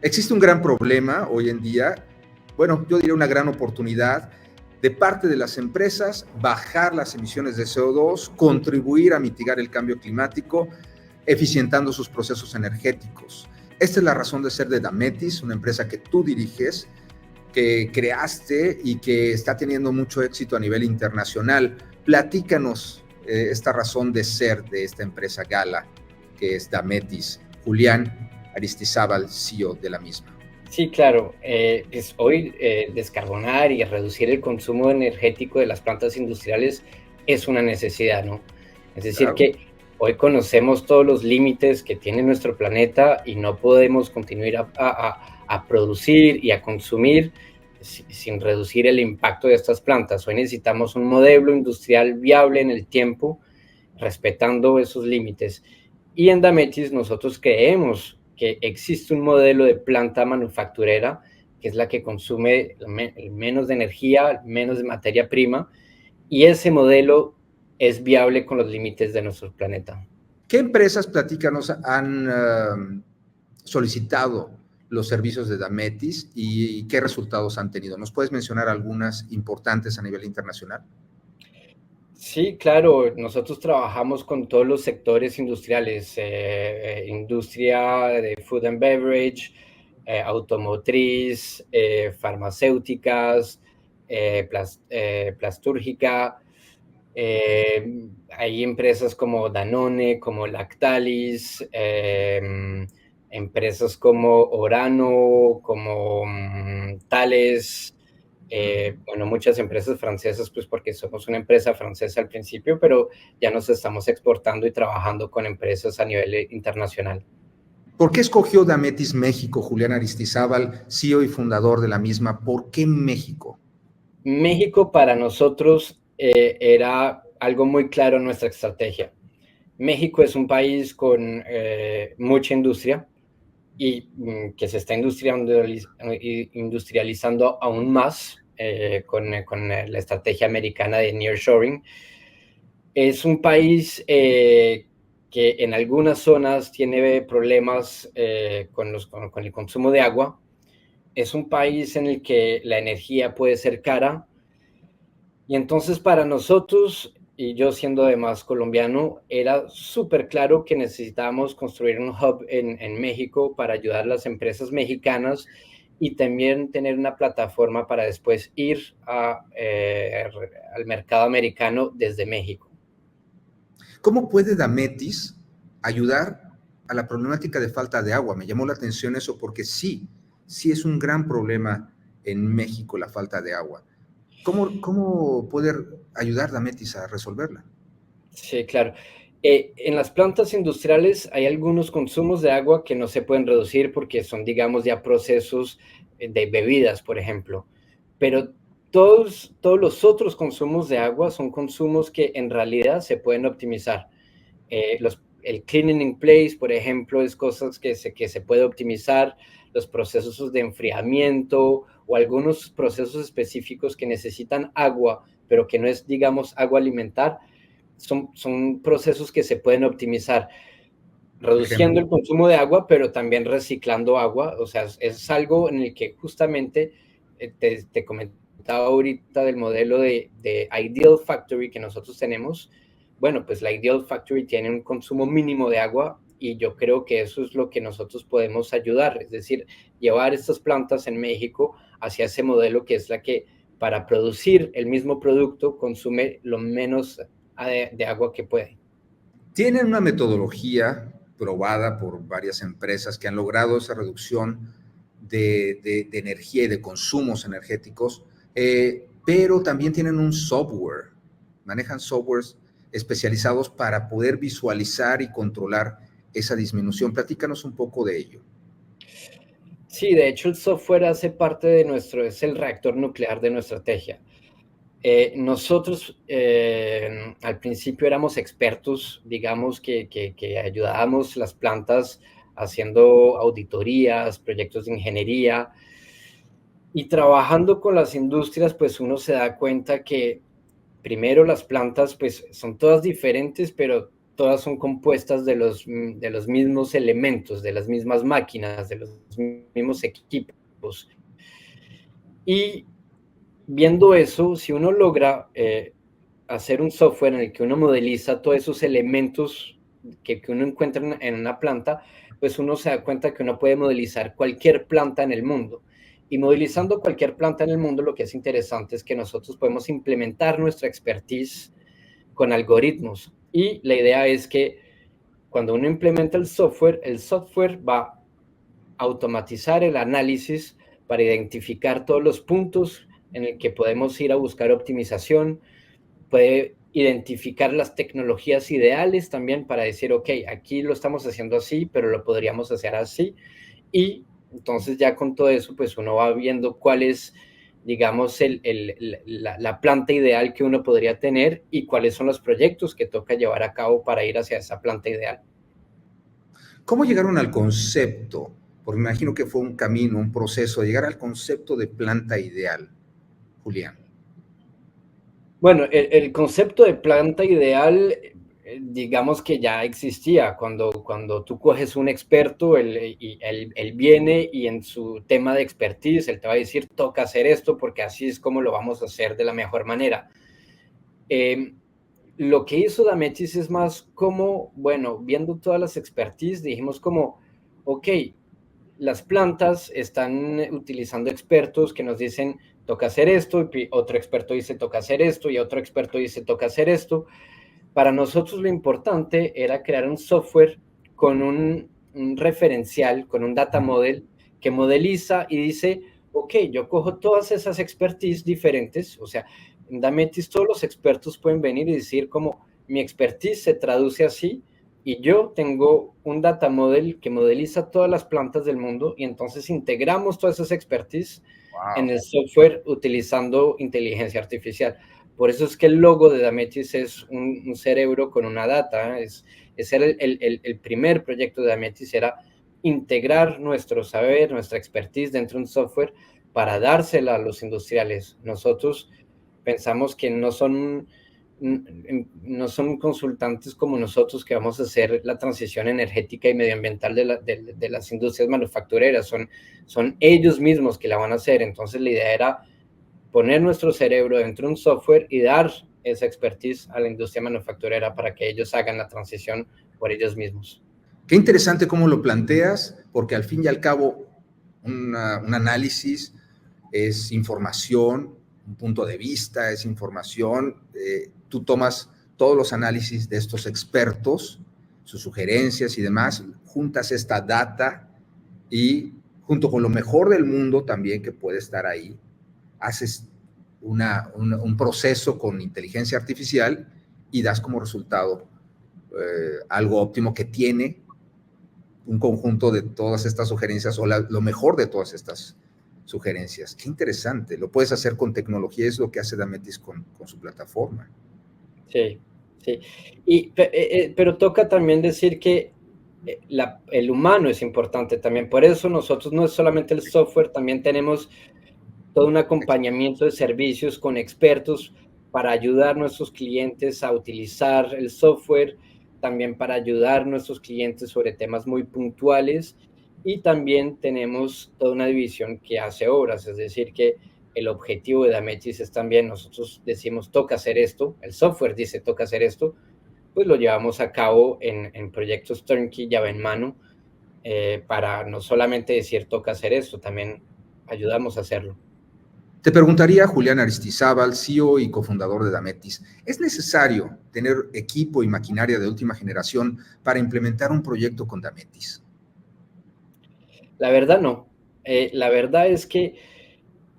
Existe un gran problema hoy en día, bueno, yo diría una gran oportunidad de parte de las empresas, bajar las emisiones de CO2, contribuir a mitigar el cambio climático, eficientando sus procesos energéticos. Esta es la razón de ser de Dametis, una empresa que tú diriges, que creaste y que está teniendo mucho éxito a nivel internacional. Platícanos esta razón de ser de esta empresa Gala, que es Dametis. Julián Aristizábal, CEO de la misma. Sí, claro. Pues hoy descarbonar y reducir el consumo energético de las plantas industriales es una necesidad, ¿no? Es decir, Claro. que hoy conocemos todos los límites que tiene nuestro planeta y no podemos continuar a producir y a consumir sin reducir el impacto de estas plantas. Hoy necesitamos un modelo industrial viable en el tiempo, respetando esos límites. Y en Dametis nosotros creemos que existe un modelo de planta manufacturera que es la que consume menos de energía, menos de materia prima, y ese modelo es viable con los límites de nuestro planeta. ¿Qué empresas, platícanos, han solicitado los servicios de Dametis y qué resultados han tenido? ¿Nos puedes mencionar algunas importantes a nivel internacional? Sí, claro, nosotros trabajamos con todos los sectores industriales, industria de food and beverage, automotriz, farmacéuticas, plastúrgica. Hay empresas como Danone, como Lactalis, empresas como Orano, como Thales. Bueno, muchas empresas francesas, pues porque somos una empresa francesa al principio, pero ya nos estamos exportando y trabajando con empresas a nivel internacional. ¿Por qué escogió Dametis México, Julián Aristizábal, CEO y fundador de la misma? ¿Por qué México? México para nosotros era algo muy claro en nuestra estrategia. México es un país con mucha industria y que se está industrializando aún más con la estrategia americana de nearshoring. Es un país que en algunas zonas tiene problemas con el consumo de agua. Es un país en el que la energía puede ser cara. Y entonces para nosotros, y yo siendo además colombiano, era súper claro que necesitábamos construir un hub en México para ayudar a las empresas mexicanas y también tener una plataforma para después ir al mercado americano desde México. ¿Cómo puede Dametis ayudar a la problemática de falta de agua? Me llamó la atención eso porque sí, sí es un gran problema en México la falta de agua. ¿Cómo puede ayudar Dametis a resolverla? Sí, claro. En las plantas industriales hay algunos consumos de agua que no se pueden reducir porque son, digamos, ya procesos de bebidas, por ejemplo. Pero todos los otros consumos de agua son consumos que en realidad se pueden optimizar. El cleaning in place, por ejemplo, es cosas que se puede optimizar, los procesos de enfriamiento o algunos procesos específicos que necesitan agua, pero que no es, digamos, agua alimentar, son procesos que se pueden optimizar, reduciendo Ejemplo. el consumo de agua, pero también reciclando agua. O sea, es algo en el que justamente te comentaba ahorita del modelo de Ideal Factory que nosotros tenemos. Bueno, pues la Ideal Factory tiene un consumo mínimo de agua y yo creo que eso es lo que nosotros podemos ayudar, es decir, llevar estas plantas en México hacia ese modelo que es la que para producir el mismo producto consume lo menos de agua que puede. Tienen una metodología probada por varias empresas que han logrado esa reducción de energía y de consumos energéticos, pero también tienen un software, manejan softwares especializados para poder visualizar y controlar esa disminución. Platícanos un poco de ello. Sí, de hecho el software hace parte de es el reactor nuclear de nuestra estrategia. Nosotros al principio éramos expertos, digamos que ayudábamos las plantas haciendo auditorías, proyectos de ingeniería y trabajando con las industrias, pues uno se da cuenta que primero las plantas pues son todas diferentes, pero todas son compuestas de los mismos elementos, de las mismas máquinas, de los mismos equipos. Y viendo eso, si uno logra hacer un software en el que uno modeliza todos esos elementos que uno encuentra en una planta, pues uno se da cuenta que uno puede modelizar cualquier planta en el mundo. Y modelizando cualquier planta en el mundo, lo que es interesante es que nosotros podemos implementar nuestra expertise con algoritmos. Y la idea es que cuando uno implementa el software va a automatizar el análisis para identificar todos los puntos en el que podemos ir a buscar optimización, puede identificar las tecnologías ideales también para decir, ok, aquí lo estamos haciendo así, pero lo podríamos hacer así. Y entonces ya con todo eso, pues uno va viendo cuál es, digamos, la planta ideal que uno podría tener y cuáles son los proyectos que toca llevar a cabo para ir hacia esa planta ideal. ¿Cómo llegaron al concepto? Porque me imagino que fue un camino, un proceso de llegar al concepto de planta ideal, Julián. Bueno, el concepto de planta ideal, digamos que ya existía. Cuando tú coges un experto, él viene y en su tema de expertise, él te va a decir, toca hacer esto porque así es como lo vamos a hacer de la mejor manera. Lo que hizo Dametis es más como, bueno, viendo todas las expertise, dijimos como, ok, las plantas están utilizando expertos que nos dicen toca hacer esto, y otro experto dice toca hacer esto, y otro experto dice toca hacer esto. Para nosotros lo importante era crear un software con un referencial, con un data model que modeliza y dice, ok, yo cojo todas esas expertise diferentes, o sea, en Dametis todos los expertos pueden venir y decir como mi expertise se traduce así, y yo tengo un data model que modeliza todas las plantas del mundo y entonces integramos todas esas expertise en el software utilizando inteligencia artificial. Por eso es que el logo de Dametis es un cerebro con una data. Ese era el primer proyecto de Dametis, era integrar nuestro saber, nuestra expertise dentro de un software para dársela a los industriales. Nosotros pensamos que no son consultantes como nosotros que vamos a hacer la transición energética y medioambiental de las industrias manufactureras, son ellos mismos que la van a hacer. Entonces la idea era poner nuestro cerebro dentro de un software y dar esa expertise a la industria manufacturera para que ellos hagan la transición por ellos mismos. Qué interesante cómo lo planteas, porque al fin y al cabo un análisis es información, un punto de vista es información. Tú tomas todos los análisis de estos expertos, sus sugerencias y demás, juntas esta data y junto con lo mejor del mundo también que puede estar ahí, haces un proceso con inteligencia artificial y das como resultado algo óptimo que tiene un conjunto de todas estas sugerencias o lo mejor de todas estas sugerencias. Qué interesante. Lo puedes hacer con tecnología, es lo que hace Dametis con su plataforma. Sí, sí. Pero toca también decir que el humano es importante también. Por eso nosotros no es solamente el software, también tenemos todo un acompañamiento de servicios con expertos para ayudar a nuestros clientes a utilizar el software, también para ayudar a nuestros clientes sobre temas muy puntuales, y también tenemos toda una división que hace obras, es decir, que el objetivo de Dametis es también, nosotros decimos toca hacer esto, el software dice toca hacer esto, pues lo llevamos a cabo en proyectos turnkey, llave en mano, para no solamente decir toca hacer esto, también ayudamos a hacerlo. Te preguntaría, Julián Aristizábal, CEO y cofundador de Dametis, ¿es necesario tener equipo y maquinaria de última generación para implementar un proyecto con Dametis? La verdad no. La verdad es que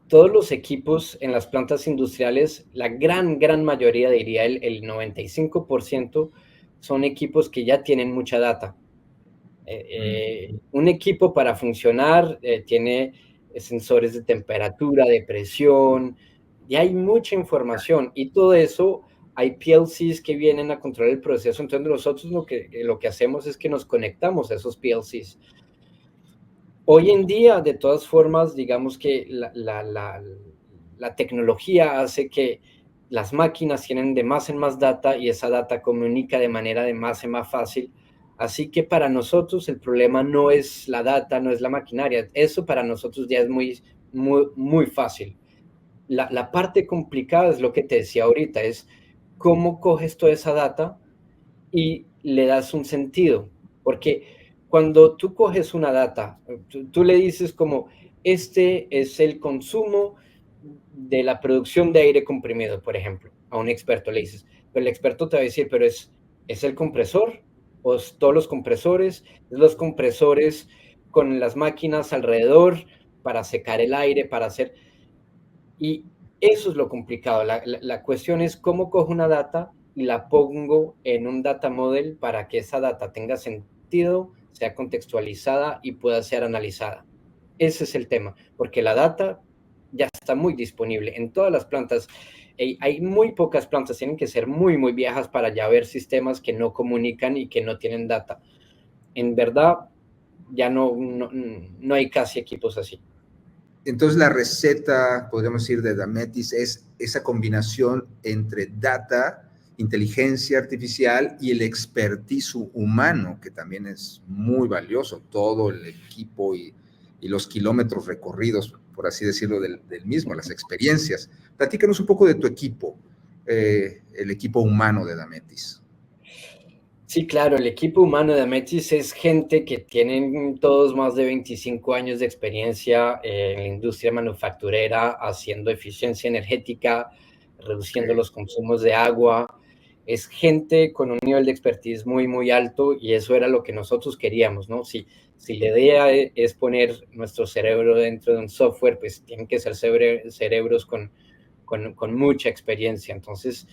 todos los equipos en las plantas industriales, la gran mayoría, diría el 95%, son equipos que ya tienen mucha data. Un equipo para funcionar tiene sensores de temperatura, de presión, y hay mucha información, y todo eso hay PLCs que vienen a controlar el proceso. Entonces nosotros lo que hacemos es que nos conectamos a esos PLCs. Hoy en día, de todas formas, digamos que la tecnología hace que las máquinas tienen de más en más data y esa data comunica de manera de más en más fácil. Así que para nosotros el problema no es la data, no es la maquinaria. Eso para nosotros ya es muy fácil. La parte complicada es lo que te decía ahorita, es cómo coges toda esa data y le das un sentido. Porque cuando tú coges una data, tú le dices como, este es el consumo de la producción de aire comprimido, por ejemplo, a un experto le dices, pero el experto te va a decir, pero es el compresor, o es todos los compresores, es los compresores con las máquinas alrededor para secar el aire, para hacer... Y eso es lo complicado. La cuestión es cómo cojo una data y la pongo en un data model para que esa data tenga sentido, sea contextualizada y pueda ser analizada. Ese es el tema, porque la data ya está muy disponible en todas las plantas. Hay muy pocas plantas, tienen que ser muy viejas para ya ver sistemas que no comunican y que no tienen data. En verdad, ya no hay casi equipos así. Entonces la receta, podríamos decir, de Dametis es esa combinación entre data, inteligencia artificial y el expertise humano, que también es muy valioso, todo el equipo y los kilómetros recorridos, por así decirlo, del mismo, las experiencias. Platícanos un poco de tu equipo, el equipo humano de Dametis. Sí, claro, el equipo humano de Ametis es gente que tienen todos más de 25 años de experiencia en la industria manufacturera, haciendo eficiencia energética, reduciendo Okay. los consumos de agua. Es gente con un nivel de expertise muy alto y eso era lo que nosotros queríamos, ¿no? Si la idea es poner nuestro cerebro dentro de un software, pues tienen que ser cerebros con mucha experiencia. Entonces,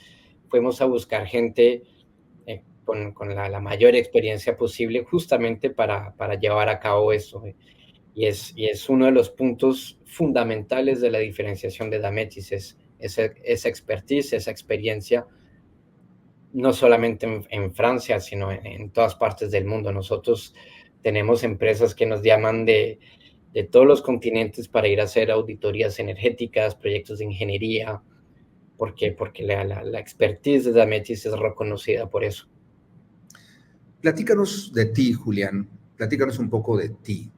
fuimos a buscar gente con la mayor experiencia posible justamente para llevar a cabo eso. Y es uno de los puntos fundamentales de la diferenciación de Dametis, es esa expertise, esa experiencia, no solamente en Francia, sino en todas partes del mundo. Nosotros tenemos empresas que nos llaman de todos los continentes para ir a hacer auditorías energéticas, proyectos de ingeniería. ¿Por qué? Porque la expertise de Dametis es reconocida por eso. Platícanos de ti, Julián. Platícanos un poco de ti.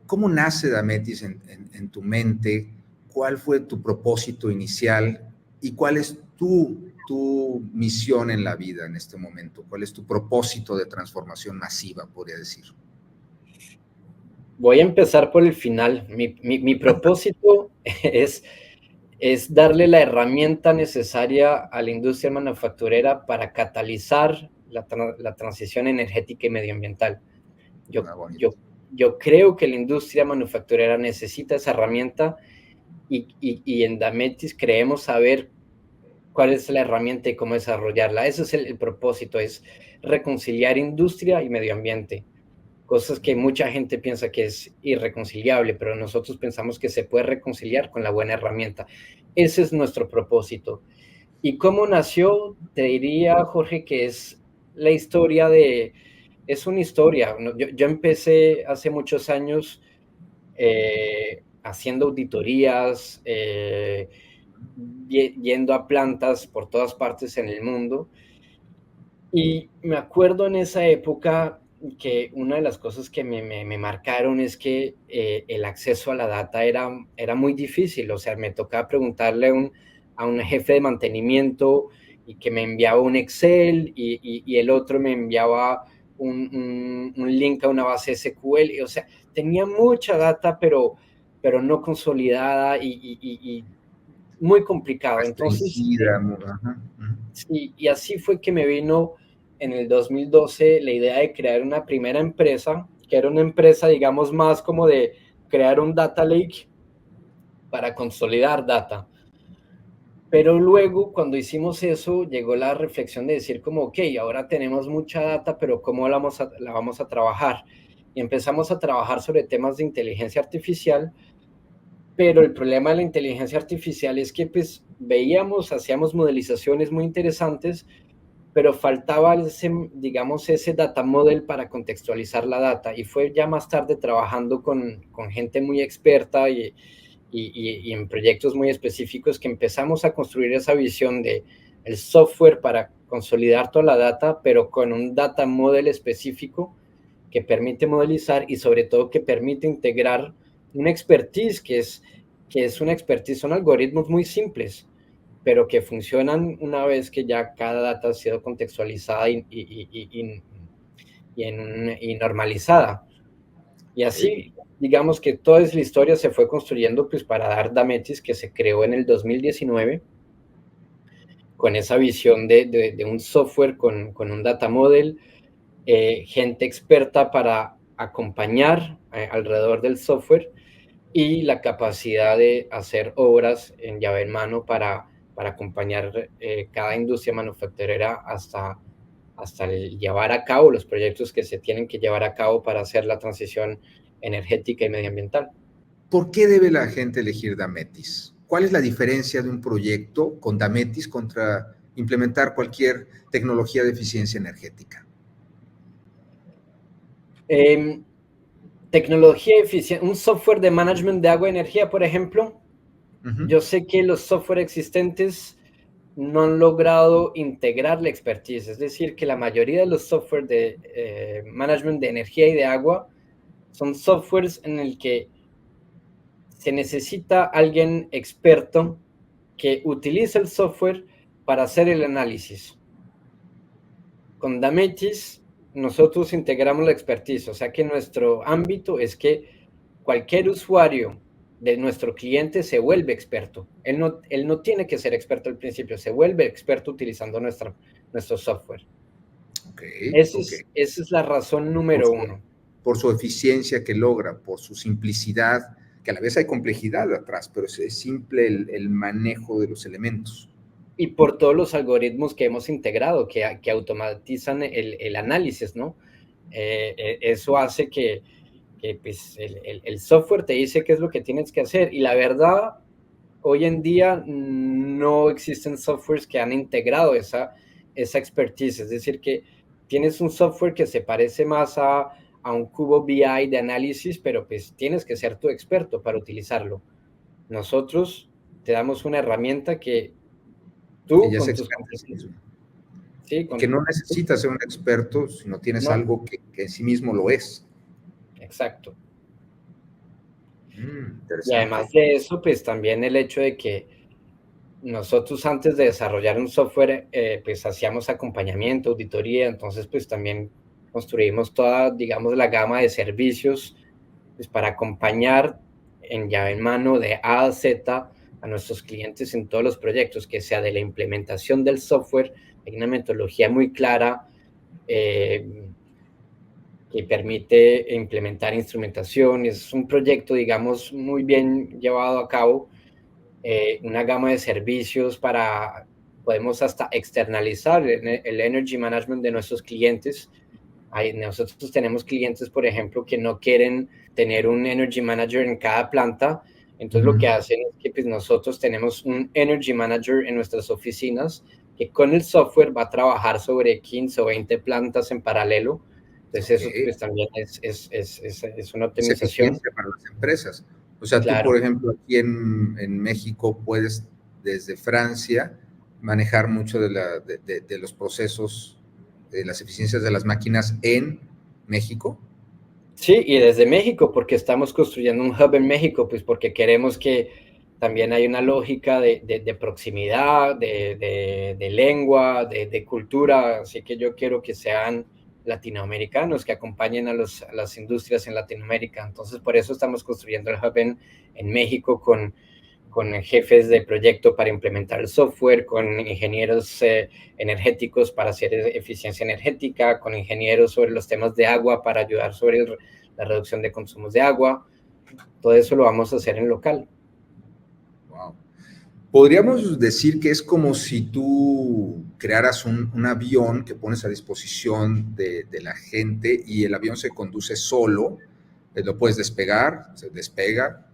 ¿Cómo nace Dametis en tu mente? ¿Cuál fue tu propósito inicial? ¿Y cuál es tu misión en la vida en este momento? ¿Cuál es tu propósito de transformación masiva, podría decir? Voy a empezar por el final. Mi propósito es darle la herramienta necesaria a la industria manufacturera para catalizar la transición energética y medioambiental. Yo, Ah, bonito. yo, yo creo que la industria manufacturera necesita esa herramienta y en Dametis creemos saber cuál es la herramienta y cómo desarrollarla. Ese es el propósito, es reconciliar industria y medio ambiente. Cosas que mucha gente piensa que es irreconciliable, pero nosotros pensamos que se puede reconciliar con la buena herramienta. Ese es nuestro propósito. ¿Y cómo nació? Te diría, Jorge, que es la historia de, es una historia. Yo empecé hace muchos años haciendo auditorías, yendo a plantas por todas partes en el mundo. Y me acuerdo en esa época que una de las cosas que me marcaron es que el acceso a la data era muy difícil. O sea, me tocaba preguntarle a un jefe de mantenimiento y que me enviaba un Excel y el otro me enviaba un link a una base SQL. O sea, tenía mucha data, pero no consolidada y muy complicado. Entonces, Restringida. Ajá. sí, y así fue que me vino en el 2012 la idea de crear una primera empresa, que era una empresa, digamos, más como de crear un data lake para consolidar data. Pero luego, cuando hicimos eso, llegó la reflexión de decir como, ok, ahora tenemos mucha data, pero ¿cómo la vamos a trabajar? Y empezamos a trabajar sobre temas de inteligencia artificial, pero el problema de la inteligencia artificial es que pues veíamos, hacíamos modelizaciones muy interesantes, pero faltaba ese, digamos, ese data model para contextualizar la data. Y fue ya más tarde trabajando con gente muy experta y en proyectos muy específicos que empezamos a construir esa visión de el software para consolidar toda la data, pero con un data model específico que permite modelizar y sobre todo que permite integrar una expertise que es una expertise, son algoritmos muy simples, pero que funcionan una vez que ya cada data ha sido contextualizada y normalizada. Y así, digamos que toda la historia se fue construyendo pues para dar Dametis, que se creó en el 2019, con esa visión de un software con un data model, gente experta para acompañar alrededor del software y la capacidad de hacer obras en llave en mano para acompañar cada industria manufacturera hasta el llevar a cabo los proyectos que se tienen que llevar a cabo para hacer la transición energética y medioambiental. ¿Por qué debe la gente elegir Dametis? ¿Cuál es la diferencia de un proyecto con Dametis contra implementar cualquier tecnología de eficiencia energética? Tecnología eficiente, un software de management de agua y energía, por ejemplo. Yo sé que los software existentes no han logrado integrar la expertise, es decir, que la mayoría de los software de management de energía y de agua son softwares en el que se necesita alguien experto que utilice el software para hacer el análisis. Con Dametis nosotros integramos la expertise, o sea que nuestro ámbito es que cualquier usuario de nuestro cliente se vuelve experto. Él no tiene que ser experto al principio, se vuelve experto utilizando nuestro software. Esa es la razón número uno. Por su eficiencia que logra, por su simplicidad, que a la vez hay complejidad atrás, pero es simple el manejo de los elementos. Y por todos los algoritmos que hemos integrado, que automatizan el análisis, ¿no? Eso hace que pues, el software te dice qué es lo que tienes que hacer. Y la verdad, hoy en día no existen softwares que han integrado esa expertise. Es decir, que tienes un software que se parece más a un cubo BI de análisis, pero pues tienes que ser tu experto para utilizarlo. Nosotros te damos una herramienta que tú con tus competencias. Sí, que no necesitas ser un experto, sino tienes algo que en sí mismo lo es. Exacto. Y además de eso, pues también el hecho de que nosotros antes de desarrollar un software, pues hacíamos acompañamiento, auditoría, entonces pues también construimos toda, digamos, la gama de servicios pues, para acompañar en llave en mano de A a Z a nuestros clientes en todos los proyectos, que sea de la implementación del software, hay una metodología muy clara que permite implementar instrumentación. Es un proyecto, digamos, muy bien llevado a cabo, una gama de servicios podemos hasta externalizar el energy management de nuestros clientes. Nosotros tenemos clientes, por ejemplo, que no quieren tener un energy manager en cada planta. Entonces, lo que hacen es que pues, nosotros tenemos un energy manager en nuestras oficinas que con el software va a trabajar sobre 15 o 20 plantas en paralelo. Entonces, eso pues, también es una optimización. Es para las empresas. O sea, Claro. Tú, por ejemplo, aquí en México puedes, desde Francia, manejar mucho de los procesos, de las eficiencias de las máquinas en México. Sí, y desde México, porque estamos construyendo un hub en México, pues porque queremos que también hay una lógica de proximidad, de lengua, de cultura, así que yo quiero que sean latinoamericanos, que acompañen a las industrias en Latinoamérica. Entonces, por eso estamos construyendo el hub en México con jefes de proyecto para implementar el software, con ingenieros energéticos para hacer eficiencia energética, con ingenieros sobre los temas de agua para ayudar sobre la reducción de consumos de agua. Todo eso lo vamos a hacer en local. Wow. Podríamos decir que es como si tú crearas un avión que pones a disposición de la gente y el avión se conduce solo, lo puedes despegar, se despega,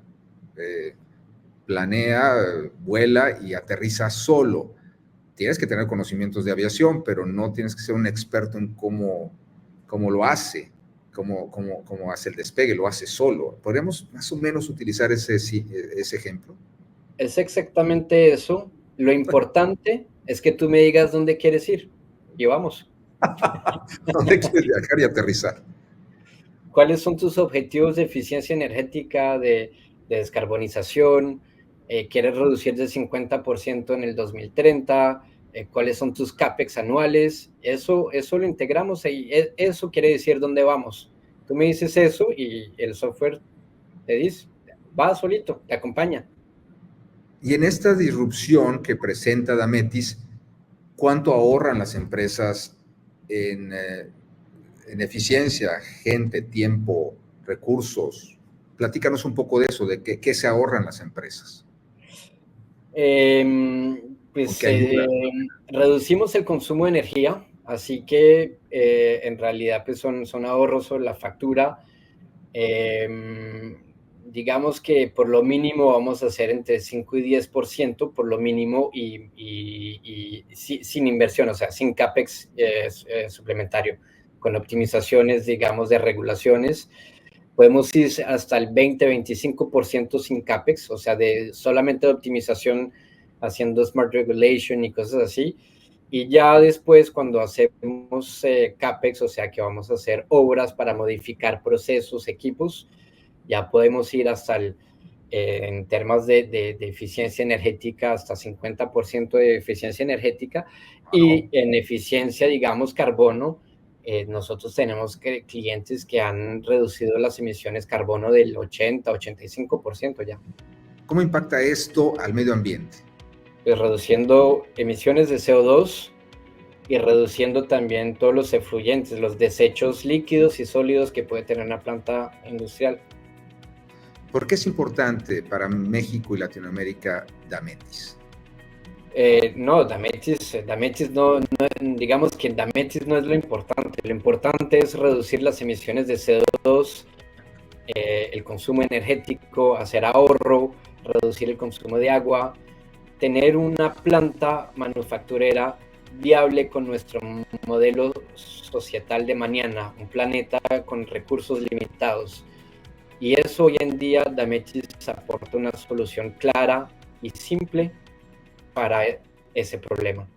planea, vuela y aterriza solo. Tienes que tener conocimientos de aviación, pero no tienes que ser un experto en cómo lo hace. cómo hace el despegue, lo hace solo. ¿Podríamos más o menos utilizar ese ejemplo? Es exactamente eso. Lo importante es que tú me digas dónde quieres ir y vamos. ¿Dónde quieres viajar y aterrizar? ¿Cuáles son tus objetivos de eficiencia energética, de descarbonización? ¿Quieres reducir del 50% en el 2030? ¿Cuáles son tus CAPEX anuales? Eso lo integramos ahí. Eso quiere decir dónde vamos. Tú me dices eso y el software te dice, va solito, te acompaña. Y en esta disrupción que presenta Dametis, ¿cuánto ahorran las empresas en eficiencia, gente, tiempo, recursos? Platícanos un poco de eso, de qué se ahorran las empresas. Pues ¿Qué ayuda? reducimos el consumo de energía, así que en realidad pues son ahorros sobre la factura. Digamos que por lo mínimo vamos a hacer entre 5 y 10% por lo mínimo y sin inversión, o sea, sin CAPEX suplementario, con optimizaciones, digamos, de regulaciones. Podemos ir hasta el 20-25% sin CAPEX, o sea, de solamente de optimización haciendo Smart Regulation y cosas así. Y ya después, cuando hacemos CAPEX, o sea, que vamos a hacer obras para modificar procesos, equipos, ya podemos ir hasta en temas de eficiencia energética, hasta 50% de eficiencia energética. Y en eficiencia, digamos, carbono, nosotros tenemos clientes que han reducido las emisiones carbono del 80-85% ya. ¿Cómo impacta esto al medio ambiente? Pues reduciendo emisiones de CO2 y reduciendo también todos los efluyentes, los desechos líquidos y sólidos que puede tener una planta industrial. ¿Por qué es importante para México y Latinoamérica Dametis? No, Dametis no, digamos que Dametis no es lo importante es reducir las emisiones de CO2, el consumo energético, hacer ahorro, reducir el consumo de agua, tener una planta manufacturera viable con nuestro modelo societal de mañana, un planeta con recursos limitados. Y eso hoy en día Dametis aporta una solución clara y simple para ese problema.